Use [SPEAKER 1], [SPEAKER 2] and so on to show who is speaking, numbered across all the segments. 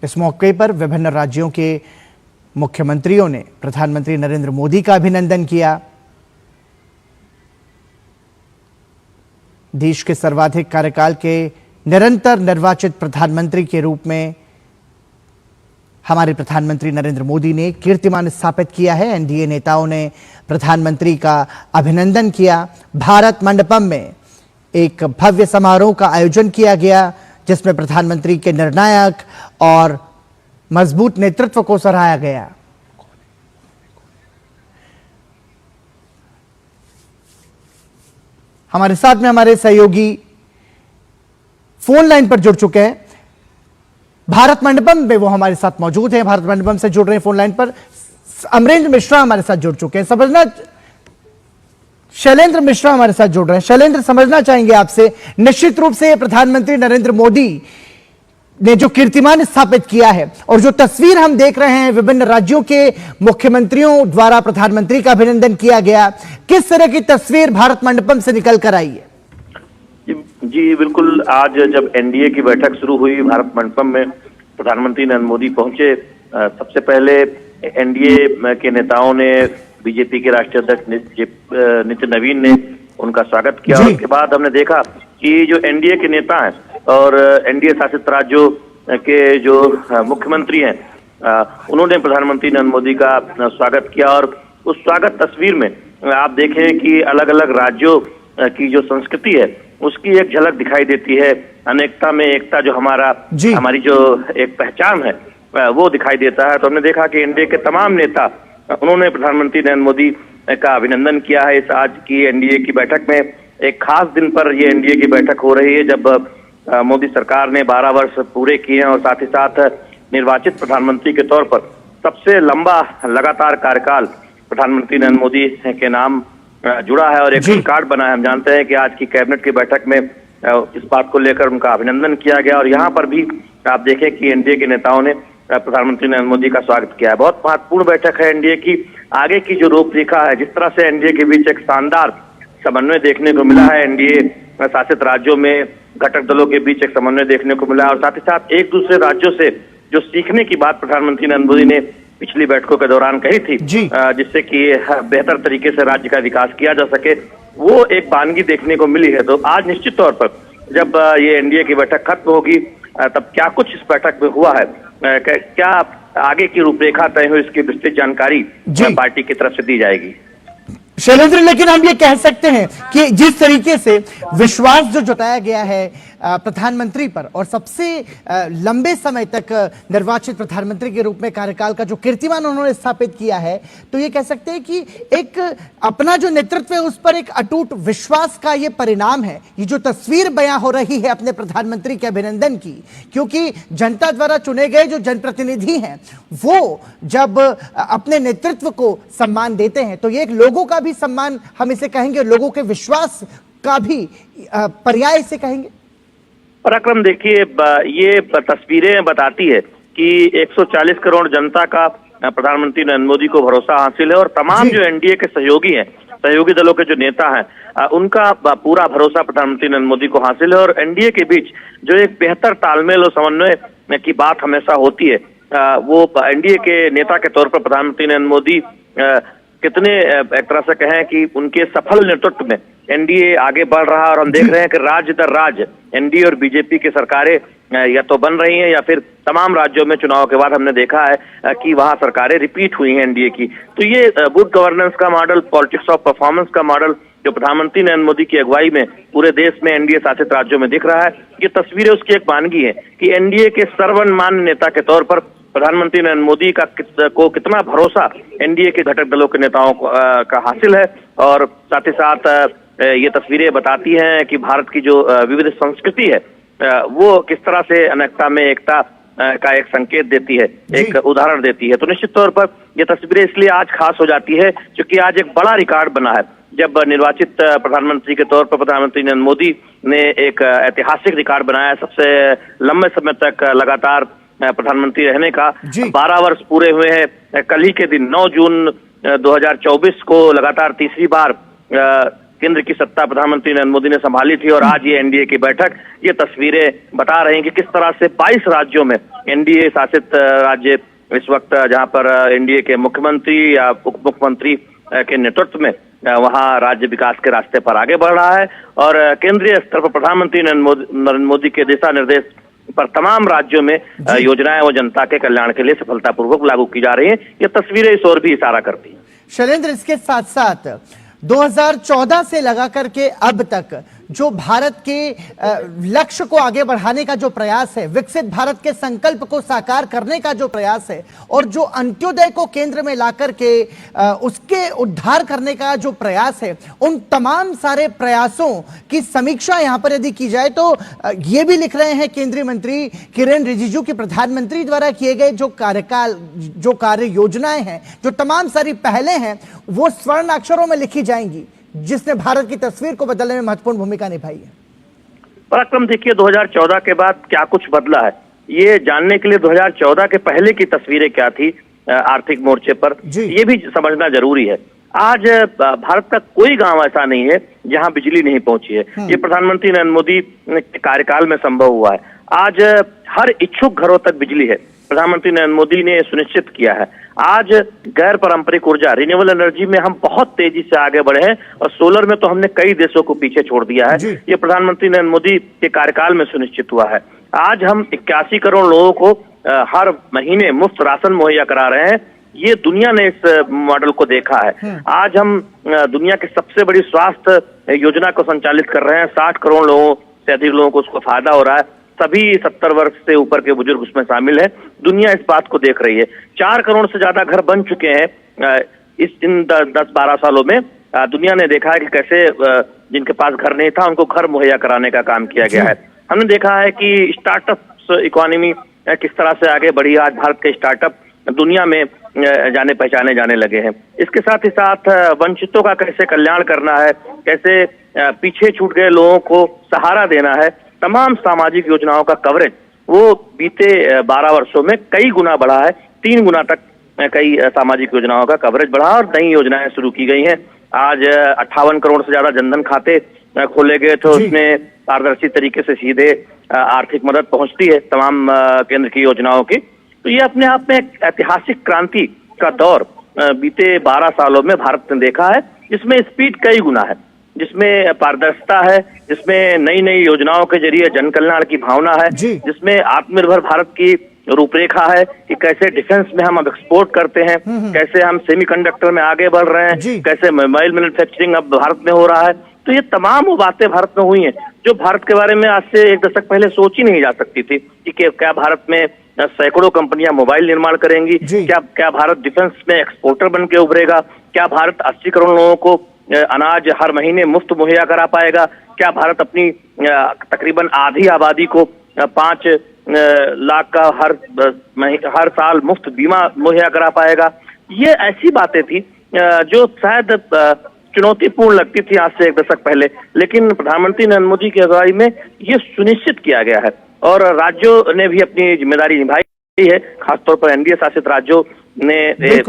[SPEAKER 1] इस मौके पर विभिन्न राज्यों के मुख्यमंत्रियों ने प्रधानमंत्री नरेंद्र मोदी का अभिनंदन किया। देश के सर्वाधिक कार्यकाल के निरंतर निर्वाचित प्रधानमंत्री के रूप में हमारे प्रधानमंत्री नरेंद्र मोदी ने कीर्तिमान स्थापित किया है। एनडीए नेताओं ने प्रधानमंत्री का अभिनंदन किया। भारत मंडपम में एक भव्य समारोह का आयोजन किया गया, जिसमें प्रधानमंत्री के निर्णायक और मजबूत नेतृत्व को सराहा गया। हमारे साथ में हमारे सहयोगी फोन लाइन पर जुड़ चुके हैं। भारत मंडपम में वो हमारे साथ मौजूद हैं। भारत मंडपम से जुड़ रहे हैं फोन लाइन पर अमरेंद्र मिश्रा हमारे साथ जुड़ चुके हैं। समझना शैलेंद्र मिश्रा हमारे साथ जुड़ रहे हैं। शैलेंद्र, समझना चाहेंगे आपसे, निश्चित रूप से प्रधानमंत्री नरेंद्र मोदी ने जो कीर्तिमान स्थापित किया है और जो तस्वीर हम देख रहे हैं विभिन्न राज्यों के मुख्यमंत्रियों द्वारा प्रधानमंत्री का अभिनंदन किया गया, किस तरह की तस्वीर भारत मंडपम से निकल कर आई है?
[SPEAKER 2] जी बिल्कुल। आज जब एनडीए की बैठक शुरू हुई भारत मंडपम में प्रधानमंत्री नरेंद्र मोदी पहुंचे। सबसे पहले एनडीए के नेताओं ने, बीजेपी के राष्ट्रीय अध्यक्ष नितिन नवीन ने उनका स्वागत किया। उसके बाद हमने देखा कि जो एनडीए के नेता हैं और एनडीए शासित राज्यों के जो मुख्यमंत्री हैं, उन्होंने प्रधानमंत्री नरेंद्र मोदी का स्वागत किया। और उस स्वागत तस्वीर में आप देखें कि अलग अलग राज्यों की जो संस्कृति है उसकी एक झलक दिखाई देती है। अनेकता में एकता जो हमारी जो एक पहचान है वो दिखाई देता है। तो हमने देखा कि एनडीए के तमाम नेता, उन्होंने प्रधानमंत्री नरेंद्र मोदी का अभिनंदन किया है। इस आज की एनडीए की बैठक में एक खास दिन पर ये एनडीए की बैठक हो रही है, जब मोदी सरकार ने 12 वर्ष पूरे किए हैं और साथ ही साथ निर्वाचित प्रधानमंत्री के तौर पर सबसे लंबा लगातार कार्यकाल प्रधानमंत्री नरेंद्र मोदी के नाम जुड़ा है और एक रिकॉर्ड बना है। हम जानते हैं कि आज की कैबिनेट की बैठक में इस बात को लेकर उनका अभिनंदन किया गया और यहाँ पर भी आप देखें कि एनडीए के नेताओं ने प्रधानमंत्री नरेंद्र मोदी का स्वागत किया है। बहुत महत्वपूर्ण बैठक है एनडीए की। आगे की जो रूपरेखा है, जिस तरह से एनडीए के बीच एक शानदार समन्वय देखने को मिला है, एनडीए शासित राज्यों में घटक दलों के बीच एक समन्वय देखने को मिला है और साथ ही साथ एक दूसरे राज्यों से जो सीखने की बात प्रधानमंत्री नरेंद्र मोदी ने पिछली बैठकों के दौरान कही थी, जिससे कि बेहतर तरीके से राज्य का विकास किया जा सके, वो एक वानगी देखने को मिली है। तो आज निश्चित तौर पर जब ये एनडीए की बैठक खत्म होगी, तब क्या कुछ इस बैठक में हुआ है, क्या आगे की रूपरेखा तय हो, इसकी विस्तृत जानकारी पार्टी की तरफ से दी जाएगी।
[SPEAKER 1] शैलेंद्र, लेकिन हम ये कह सकते हैं कि जिस तरीके से विश्वास जो जताया गया है प्रधानमंत्री पर और सबसे लंबे समय तक निर्वाचित प्रधानमंत्री के रूप में कार्यकाल का जो कीर्तिमान उन्होंने स्थापित किया है, तो ये कह सकते हैं कि एक अपना जो नेतृत्व है उस पर एक अटूट विश्वास का ये परिणाम है। ये जो तस्वीर बयां हो रही है अपने प्रधानमंत्री के अभिनंदन की, क्योंकि जनता द्वारा चुने गए जो जनप्रतिनिधि हैं वो जब अपने नेतृत्व को सम्मान देते हैं तो ये एक लोगों का भी सम्मान, हम इसे कहेंगे लोगों के विश्वास का भी पर्याय से कहेंगे।
[SPEAKER 2] पराक्रम, देखिए ये तस्वीरें बताती है कि 140 करोड़ जनता का प्रधानमंत्री नरेंद्र मोदी को भरोसा हासिल है और तमाम जो एनडीए के सहयोगी हैं, सहयोगी दलों के जो नेता हैं, उनका पूरा भरोसा प्रधानमंत्री नरेंद्र मोदी को हासिल है। और एनडीए के बीच जो एक बेहतर तालमेल और समन्वय की बात हमेशा होती है, वो एनडीए के नेता के तौर पर प्रधानमंत्री नरेंद्र मोदी कितने एक तरह से कहें कि उनके सफल नेतृत्व में एनडीए आगे बढ़ रहा है। और हम देख रहे हैं कि राज्य दर राज्य एनडीए और बीजेपी की सरकारें या तो बन रही हैं या फिर तमाम राज्यों में चुनाव के बाद हमने देखा है कि वहां सरकारें रिपीट हुई हैं एनडीए की। तो ये गुड गवर्नेंस का मॉडल, पॉलिटिक्स ऑफ परफॉर्मेंस का मॉडल जो प्रधानमंत्री नरेंद्र मोदी की अगुवाई में पूरे देश में एनडीए शासित राज्यों में दिख रहा है, ये तस्वीरें उसकी एक वानगी है कि एनडीए के सर्वमान्य नेता के तौर पर प्रधानमंत्री नरेंद्र मोदी को कितना भरोसा एनडीए के घटक दलों के नेताओं का हासिल है। और साथ ही साथ ये तस्वीरें बताती हैं कि भारत की जो विविध संस्कृति है वो किस तरह से अनेकता में एकता का एक संकेत देती है, एक उदाहरण देती है। तो निश्चित तौर पर ये तस्वीरें इसलिए आज खास हो जाती है क्योंकि आज एक बड़ा रिकॉर्ड बना है, जब निर्वाचित प्रधानमंत्री के तौर पर प्रधानमंत्री नरेंद्र मोदी ने एक ऐतिहासिक रिकॉर्ड बनाया, सबसे लंबे समय तक लगातार प्रधानमंत्री रहने का। 12 वर्ष पूरे हुए हैं। कल ही के दिन 9 जून 2024 को लगातार तीसरी बार केंद्र की सत्ता प्रधानमंत्री नरेंद्र मोदी ने संभाली थी और आज ये एनडीए की बैठक, ये तस्वीरें बता रही हैं कि किस तरह से 22 राज्यों में एनडीए शासित राज्य इस वक्त जहां पर एनडीए के मुख्यमंत्री या उप मुख्यमंत्री के नेतृत्व में वहां राज्य विकास के रास्ते पर आगे बढ़ रहा है और केंद्रीय स्तर पर प्रधानमंत्री नरेंद्र मोदी के दिशा निर्देश पर तमाम राज्यों में योजनाएं वो जनता के कल्याण के लिए सफलतापूर्वक लागू की जा रही हैं। ये तस्वीरें इस ओर भी इशारा करती हैं।
[SPEAKER 1] शैलेंद्र, इसके साथ साथ 2014 से लगा करके अब तक जो भारत के लक्ष्य को आगे बढ़ाने का जो प्रयास है, विकसित भारत के संकल्प को साकार करने का जो प्रयास है और जो अंत्योदय को केंद्र में लाकर के उसके उद्धार करने का जो प्रयास है, उन तमाम सारे प्रयासों की समीक्षा यहां पर यदि की जाए तो ये भी लिख रहे हैं केंद्रीय मंत्री किरेन रिजिजू की प्रधानमंत्री द्वारा किए गए जो कार्यकाल, जो कार्य योजनाएं हैं, जो तमाम सारी पहलें हैं, वो स्वर्ण अक्षरों में लिखी जाएंगी, जिसने भारत की तस्वीर को बदलने में महत्वपूर्ण भूमिका निभाई है।
[SPEAKER 2] पराक्रम, देखिए 2014 के बाद क्या कुछ बदला है, ये जानने के लिए 2014 के पहले की तस्वीरें क्या थी आर्थिक मोर्चे पर, ये भी समझना जरूरी है। आज भारत का कोई गांव ऐसा नहीं है जहां बिजली नहीं पहुंची है। ये प्रधानमंत्री नरेंद्र मोदी के कार्यकाल में संभव हुआ है। आज हर इच्छुक घरों तक बिजली है, प्रधानमंत्री नरेंद्र मोदी ने सुनिश्चित किया है। आज गैर पारंपरिक ऊर्जा, रिन्यूएबल एनर्जी में हम बहुत तेजी से आगे बढ़े हैं और सोलर में तो हमने कई देशों को पीछे छोड़ दिया है। ये प्रधानमंत्री नरेंद्र मोदी के कार्यकाल में सुनिश्चित हुआ है। आज हम 81 करोड़ लोगों को हर महीने मुफ्त राशन मुहैया करा रहे हैं। ये दुनिया ने इस मॉडल को देखा है। आज हम दुनिया की सबसे बड़ी स्वास्थ्य योजना को संचालित कर रहे हैं। 60 करोड़ लोगों से अधिक लोगों को उसको फायदा हो रहा है। सभी 70 वर्ष से ऊपर के बुजुर्ग उसमें शामिल है। दुनिया इस बात को देख रही है। 4 करोड़ से ज्यादा घर बन चुके हैं इन 10-12 सालों में। दुनिया ने देखा है कि कैसे जिनके पास घर नहीं था उनको घर मुहैया कराने का काम किया गया है। हमने देखा है कि स्टार्टअप इकोनॉमी किस तरह से आगे बढ़ी। आज भारत के स्टार्टअप दुनिया में जाने पहचाने जाने लगे हैं। इसके साथ ही साथ वंचितों का कैसे कल्याण करना है, कैसे पीछे छूट गए लोगों को सहारा देना है, तमाम सामाजिक योजनाओं का कवरेज वो बीते 12 वर्षों में कई गुना बढ़ा है। 3 गुना तक कई सामाजिक योजनाओं का कवरेज बढ़ा और नई योजनाएं शुरू की गई हैं। आज 58 करोड़ से ज्यादा जनधन खाते खोले गए थे। उसमें पारदर्शी तरीके से सीधे आर्थिक मदद पहुंचती है तमाम केंद्र की योजनाओं की। तो ये अपने आप में एक ऐतिहासिक क्रांति का दौर बीते 12 सालों में भारत ने देखा है, जिसमें स्पीड कई गुना है, जिसमें पारदर्शिता है, जिसमें नई नई योजनाओं के जरिए जन कल्याण की भावना है, जिसमें आत्मनिर्भर भारत की रूपरेखा है कि कैसे डिफेंस में हम अब एक्सपोर्ट करते हैं, कैसे हम सेमीकंडक्टर में आगे बढ़ रहे हैं, कैसे मोबाइल मैन्युफैक्चरिंग अब भारत में हो रहा है। तो ये तमाम वो बातें भारत में हुई हैं जो भारत के बारे में आज से 1 दशक पहले सोची नहीं जा सकती थी कि क्या भारत में सैकड़ों कंपनियां मोबाइल निर्माण करेंगी, क्या भारत डिफेंस में एक्सपोर्टर बन के उभरेगा, क्या भारत 80 करोड़ लोगों को अनाज हर महीने मुफ्त मुहैया करा पाएगा, क्या भारत अपनी तकरीबन आधी आबादी को 5 लाख का हर साल मुफ्त बीमा मुहैया करा पाएगा। ये ऐसी बातें थी जो शायद चुनौतीपूर्ण लगती थी आज से 1 दशक पहले, लेकिन प्रधानमंत्री नरेंद्र मोदी की अगुवाई में ये सुनिश्चित किया गया है और राज्यों ने भी अपनी जिम्मेदारी निभाई है। खासतौर पर एनडीए शासित राज्यों ने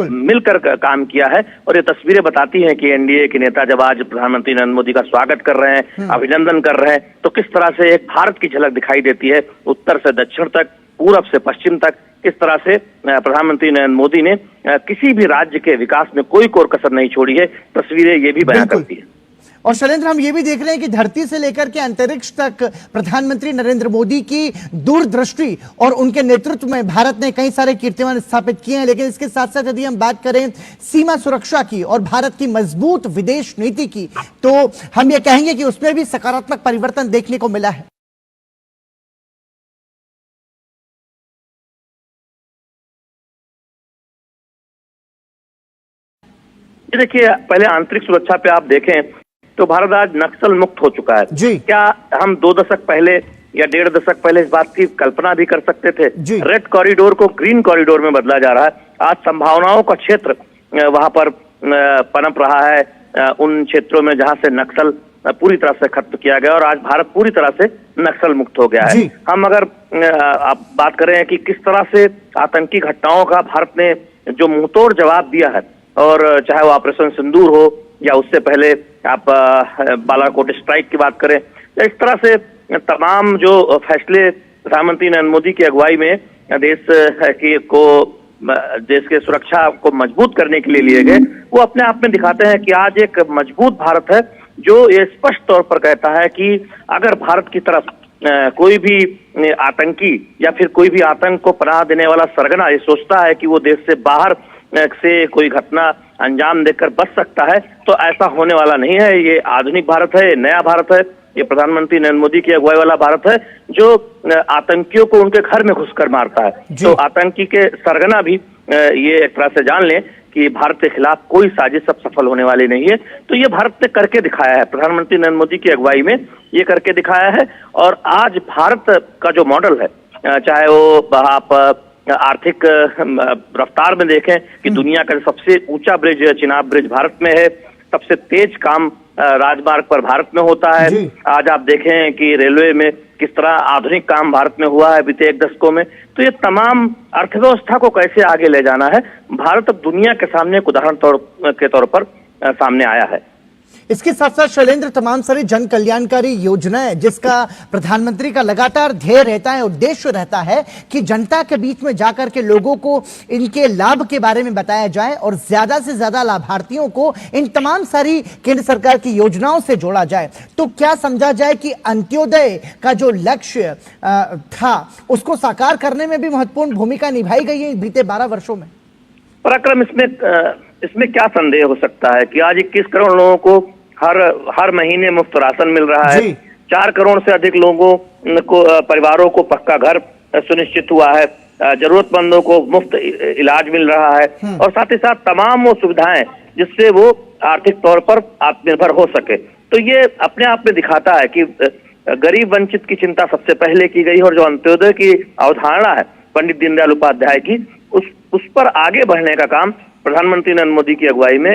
[SPEAKER 2] मिलकर काम किया है और ये तस्वीरें बताती हैं कि एनडीए के नेता जब आज प्रधानमंत्री नरेंद्र मोदी का स्वागत कर रहे हैं, अभिनंदन कर रहे हैं, तो किस तरह से एक भारत की झलक दिखाई देती है। उत्तर से दक्षिण तक, पूरब से पश्चिम तक किस तरह से प्रधानमंत्री नरेंद्र मोदी ने किसी भी राज्य के विकास में कोई कोर कसर नहीं छोड़ी है। तस्वीरें ये भी बयां करती है।
[SPEAKER 1] और शैलेंद्र, हम ये भी देख रहे हैं कि धरती से लेकर के अंतरिक्ष तक प्रधानमंत्री नरेंद्र मोदी की दूरदृष्टि और उनके नेतृत्व में भारत ने कई सारे कीर्तिमान स्थापित किए हैं। लेकिन इसके साथ साथ यदि हम बात करें सीमा सुरक्षा की और भारत की मजबूत विदेश नीति की, तो हम ये कहेंगे कि उसमें भी सकारात्मक परिवर्तन देखने को मिला है।
[SPEAKER 2] देखिए, पहले आंतरिक सुरक्षा पे आप देखें तो भारत आज नक्सल मुक्त हो चुका है। क्या हम 2 दशक पहले या 1.5 दशक पहले इस बात की कल्पना भी कर सकते थे? रेड कॉरिडोर को ग्रीन कॉरिडोर में बदला जा रहा है। आज संभावनाओं का क्षेत्र वहां पर पनप रहा है, उन क्षेत्रों में जहां से नक्सल पूरी तरह से खत्म किया गया और आज भारत पूरी तरह से नक्सल मुक्त हो गया है। हम अगर आप बात करें कि किस तरह से आतंकी घटनाओं का भारत ने जो मुंहतोड़ जवाब दिया है, और चाहे वो ऑपरेशन सिंदूर हो या उससे पहले आप बालाकोट स्ट्राइक की बात करें, इस तरह से तमाम जो फैसले प्रधानमंत्री नरेंद्र मोदी की अगुवाई में देश के सुरक्षा को मजबूत करने के लिए लिए गए, वो अपने आप में दिखाते हैं कि आज एक मजबूत भारत है जो ये स्पष्ट तौर पर कहता है कि अगर भारत की तरफ कोई भी आतंकी या फिर कोई भी आतंक को पनाह देने वाला सरगना ये सोचता है कि वो देश से बाहर से कोई घटना अंजाम देकर बच सकता है, तो ऐसा होने वाला नहीं है। ये आधुनिक भारत है, ये नया भारत है, ये प्रधानमंत्री नरेंद्र मोदी की अगुवाई वाला भारत है जो आतंकियों को उनके घर में घुसकर मारता है। तो आतंकी के सरगना भी ये एक तरह से जान लें कि भारत के खिलाफ कोई साजिश अब सफल होने वाली नहीं है। तो ये भारत ने करके दिखाया है, प्रधानमंत्री नरेंद्र मोदी की अगुवाई में ये करके दिखाया है। और आज भारत का जो मॉडल है, चाहे वो आप आर्थिक रफ्तार में देखें कि दुनिया का सबसे ऊंचा ब्रिज चिनाब ब्रिज भारत में है, सबसे तेज काम राजमार्ग पर भारत में होता है। आज आप देखें कि रेलवे में किस तरह आधुनिक काम भारत में हुआ है बीते एक दशकों में। तो ये तमाम अर्थव्यवस्था को कैसे आगे ले जाना है, भारत अब दुनिया के सामने एक उदाहरण के तौर पर सामने आया है।
[SPEAKER 1] इसके साथ साथ शैलेंद्र, तमाम सारी जन कल्याणकारी योजनाएं जिसका प्रधानमंत्री का लगातार ध्येय रहता है, उद्देश्य रहता है कि जनता के बीच में जाकर के लोगों को इनके लाभ के बारे में बताया जाए और ज्यादा से ज्यादा लाभार्थियों को इन तमाम सारी केंद्र सरकार की योजनाओं से जोड़ा जाए। तो क्या समझा जाए कि अंत्योदय का जो लक्ष्य था उसको साकार करने में भी महत्वपूर्ण भूमिका निभाई गई है बीते 12 वर्षों में?
[SPEAKER 2] पराक्रम, इसमें क्या संदेह हो सकता है कि आज 21 करोड़ लोगों को हर महीने मुफ्त राशन मिल रहा है, 4 करोड़ से अधिक लोगों को परिवारों को पक्का घर सुनिश्चित हुआ है, जरूरतमंदों को मुफ्त इलाज मिल रहा है और साथ ही साथ तमाम वो सुविधाएं जिससे वो आर्थिक तौर पर आत्मनिर्भर हो सके। तो ये अपने आप में दिखाता है कि गरीब वंचित की चिंता सबसे पहले की गई और जो अंत्योदय की अवधारणा है पंडित दीनदयाल उपाध्याय की, उस पर आगे बढ़ने का काम प्रधानमंत्री नरेंद्र मोदी की अगुवाई में